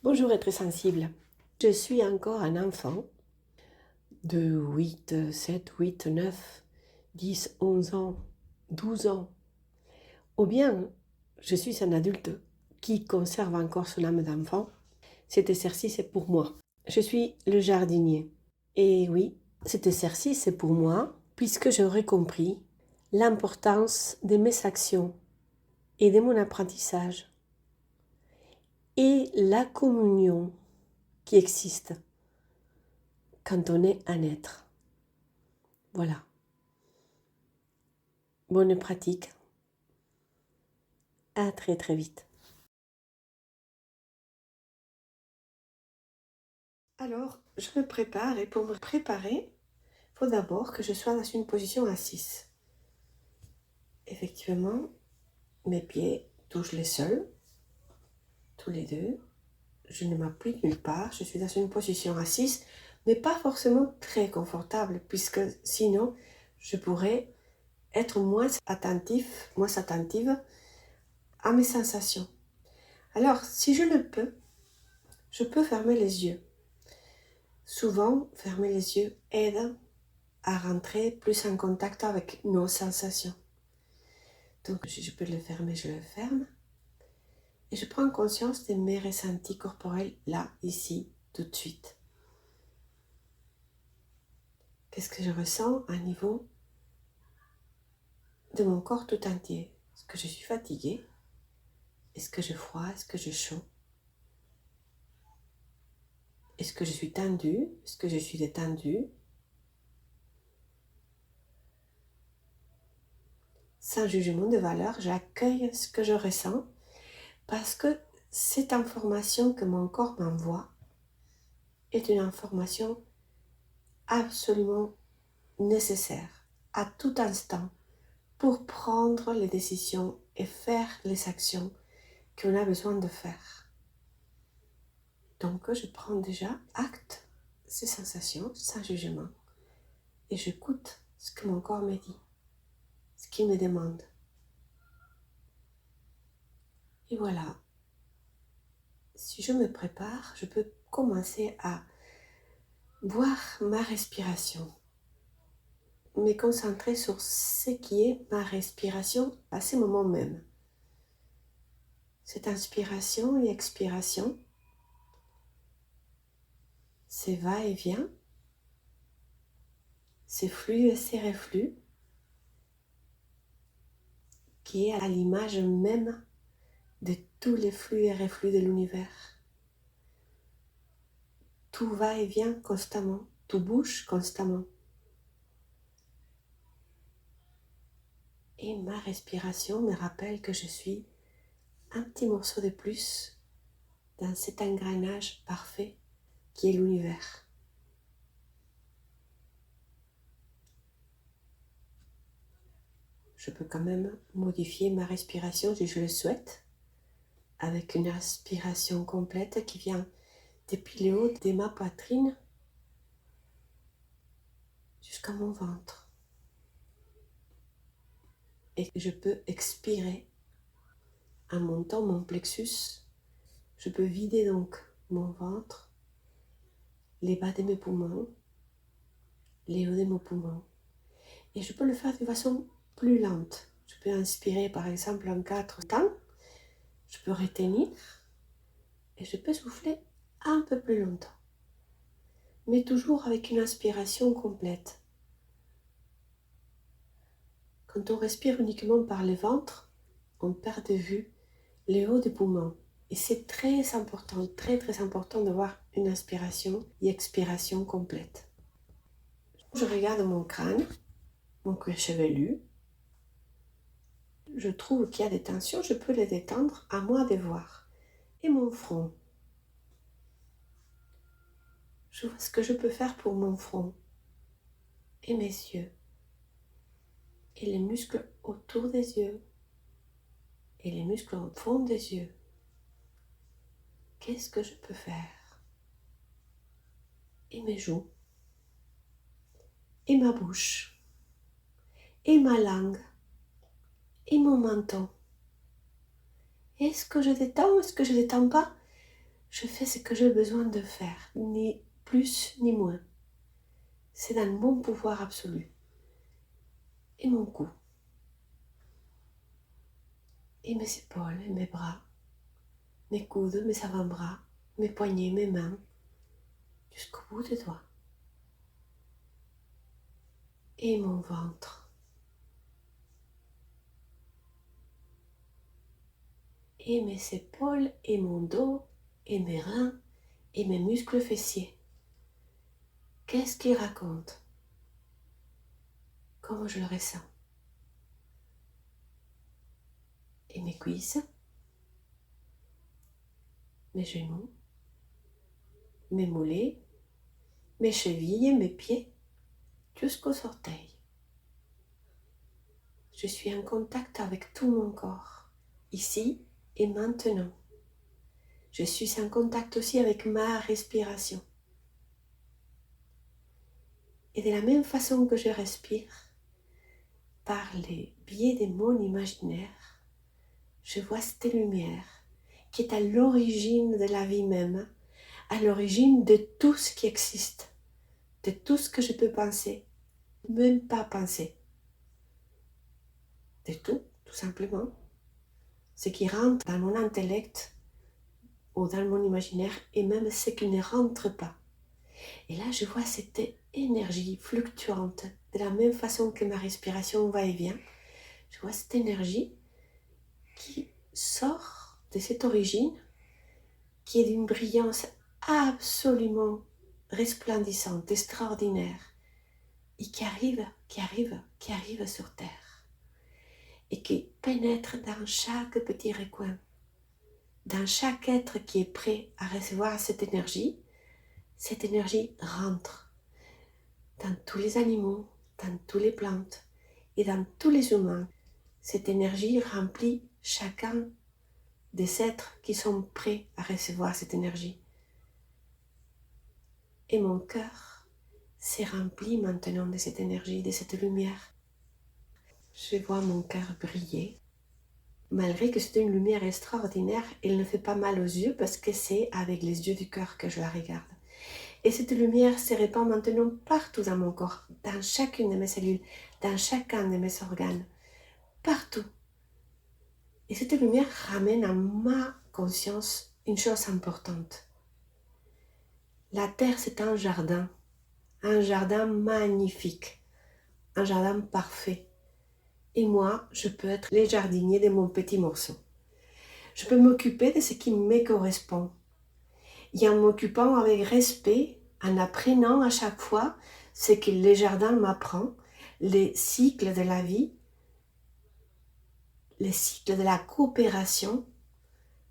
Bonjour être sensible. Je suis encore un enfant de 8, 7, 8, 9, 10, 11 ans, 12 ans. Ou bien je suis un adulte qui conserve encore son âme d'enfant. Cet exercice est pour moi. Je suis le jardinier. Et oui, cet exercice est pour moi puisque j'aurais compris l'importance de mes actions et de mon apprentissage et la communion qui existe quand on est un être. Voilà. Bonne pratique. À très très vite. Alors, je me prépare et pour me préparer, il faut d'abord que je sois dans une position assise. Effectivement, mes pieds touchent les sols, tous les deux. Je ne m'appuie nulle part, je suis dans une position assise, mais pas forcément très confortable, puisque sinon, je pourrais être moins attentive à mes sensations. Alors, si je le peux, je peux fermer les yeux. Souvent, fermer les yeux aide à rentrer plus en contact avec nos sensations. Donc, si je peux le fermer, je le ferme. Et je prends conscience de mes ressentis corporels là, ici, tout de suite. Qu'est-ce que je ressens à niveau de mon corps tout entier? Est-ce que je suis fatiguée? Est-ce que j'ai froid? Est-ce que j'ai chaud? Est-ce que je suis tendue? Est-ce que je suis détendue? Sans jugement de valeur, j'accueille ce que je ressens parce que cette information que mon corps m'envoie est une information absolument nécessaire à tout instant pour prendre les décisions et faire les actions qu'on a besoin de faire. Donc je prends déjà acte ces sensations sans jugement et j'écoute ce que mon corps me dit, ce qu'il me demande. Et voilà, si je me prépare, je peux commencer à voir ma respiration, me concentrer sur ce qui est ma respiration à ce moment même. Cette inspiration et expiration, ces va-et-vient, ces flux et ces reflux, qui est à l'image même de tous les flux et reflux de l'univers. Tout va et vient constamment, tout bouge constamment. Et ma respiration me rappelle que je suis un petit morceau de plus dans cet engrenage parfait qui est l'univers. Je peux quand même modifier ma respiration si je le souhaite, avec une respiration complète qui vient depuis le haut de ma poitrine jusqu'à mon ventre. Et je peux expirer en montant mon plexus. Je peux vider donc mon ventre, les bas de mes poumons, les hauts de mes poumons. Et je peux le faire de façon plus lente. Je peux inspirer par exemple en 4 temps. Je peux retenir et je peux souffler un peu plus longtemps. Mais toujours avec une inspiration complète. Quand on respire uniquement par le ventre, on perd de vue les hauts des poumons. Et c'est très important, très très important d'avoir une inspiration et expiration complète. Je regarde mon crâne, mon cuir chevelu. Je trouve qu'il y a des tensions, je peux les détendre, à moi de voir. Et mon front. Je vois ce que je peux faire pour mon front. Et mes yeux. Et les muscles autour des yeux. Et les muscles au fond des yeux. Qu'est-ce que je peux faire? Et mes joues. Et ma bouche. Et ma langue. Et mon menton. Est-ce que je détends? Est-ce que je ne détends pas? Je fais ce que j'ai besoin de faire, ni plus ni moins. C'est dans mon pouvoir absolu. Et mon cou. Et mes épaules et mes bras. Mes coudes, mes avant-bras, mes poignets, mes mains. Jusqu'au bout des doigts. Et mon ventre. Et mes épaules et mon dos et mes reins et mes muscles fessiers. Qu'est-ce qu'ils racontent? Comment je le ressens? Et mes cuisses, mes genoux, mes mollets, mes chevilles, mes pieds, jusqu'aux orteils. Je suis en contact avec tout mon corps, ici et maintenant. Je suis en contact aussi avec ma respiration. Et de la même façon que je respire, par les biais de mon imaginaire, je vois cette lumière qui est à l'origine de la vie même, à l'origine de tout ce qui existe, de tout ce que je peux penser, même pas penser. De tout simplement. Ce qui rentre dans mon intellect ou dans mon imaginaire et même ce qui ne rentre pas. Et là, je vois cette énergie fluctuante, de la même façon que ma respiration va et vient. Je vois cette énergie qui sort de cette origine, qui est d'une brillance absolument resplendissante, extraordinaire, et qui arrive sur Terre, et qui pénètre dans chaque petit recoin, dans chaque être qui est prêt à recevoir cette énergie rentre dans tous les animaux, dans toutes les plantes et dans tous les humains. Cette énergie remplit chacun des êtres qui sont prêts à recevoir cette énergie. Et mon cœur s'est rempli maintenant de cette énergie, de cette lumière. Je vois mon cœur briller. Malgré que c'est une lumière extraordinaire, elle ne fait pas mal aux yeux parce que c'est avec les yeux du cœur que je la regarde. Et cette lumière se répand maintenant partout dans mon corps, dans chacune de mes cellules, dans chacun de mes organes, partout. Et cette lumière ramène à ma conscience une chose importante. La Terre, c'est un jardin magnifique, un jardin parfait. Et moi, je peux être le jardinier de mon petit morceau. Je peux m'occuper de ce qui me correspond. Et en m'occupant avec respect, en apprenant à chaque fois ce que le jardin m'apprend, les cycles de la vie, les cycles de la coopération,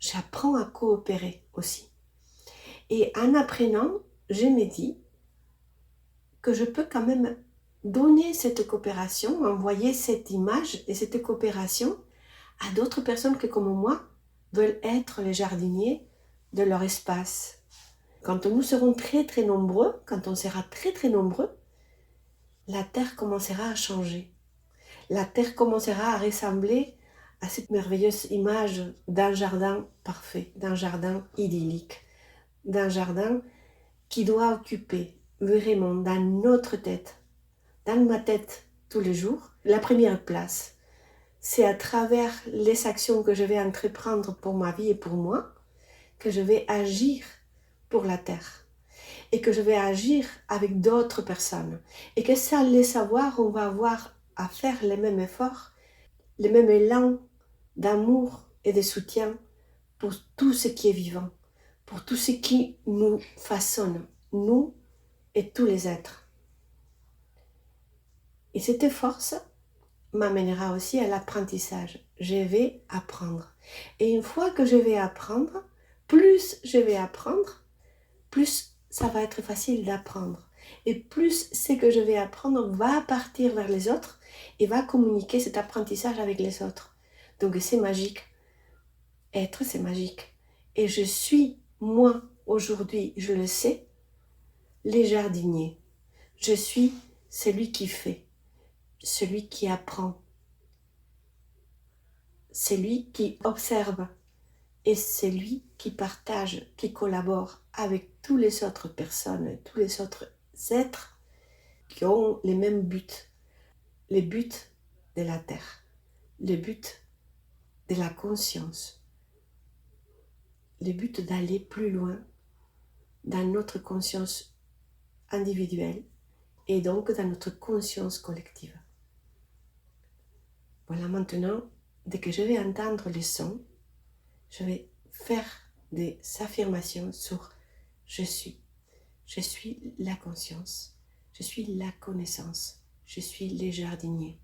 j'apprends à coopérer aussi. Et en apprenant, je me dis que je peux quand même donner cette coopération, envoyer cette image et cette coopération à d'autres personnes qui, comme moi, veulent être les jardiniers de leur espace. Quand nous serons très nombreux, quand on sera très nombreux, la Terre commencera à changer. La Terre commencera à ressembler à cette merveilleuse image d'un jardin parfait, d'un jardin idyllique, d'un jardin qui doit occuper vraiment dans notre tête, dans ma tête tous les jours, la première place. C'est à travers les actions que je vais entreprendre pour ma vie et pour moi que je vais agir pour la Terre et que je vais agir avec d'autres personnes et que sans les savoir, on va avoir à faire les mêmes efforts, les mêmes élans d'amour et de soutien pour tout ce qui est vivant, pour tout ce qui nous façonne, nous et tous les êtres. Et cette force m'amènera aussi à l'apprentissage. Je vais apprendre. Et une fois que je vais apprendre, plus je vais apprendre, plus ça va être facile d'apprendre. Et plus ce que je vais apprendre va partir vers les autres et va communiquer cet apprentissage avec les autres. Donc c'est magique. Être, c'est magique. Et je suis, moi, aujourd'hui, je le sais, les jardiniers. Je suis celui qui fait, celui qui apprend, celui qui observe Et c'est lui qui partage, qui collabore avec toutes les autres personnes, tous les autres êtres qui ont les mêmes buts. Les buts de la terre, le but de la conscience, le but d'aller plus loin dans notre conscience individuelle et donc dans notre conscience collective. Voilà, maintenant, dès que je vais entendre les sons, je vais faire des affirmations sur je suis la conscience, je suis la connaissance, je suis le jardinier,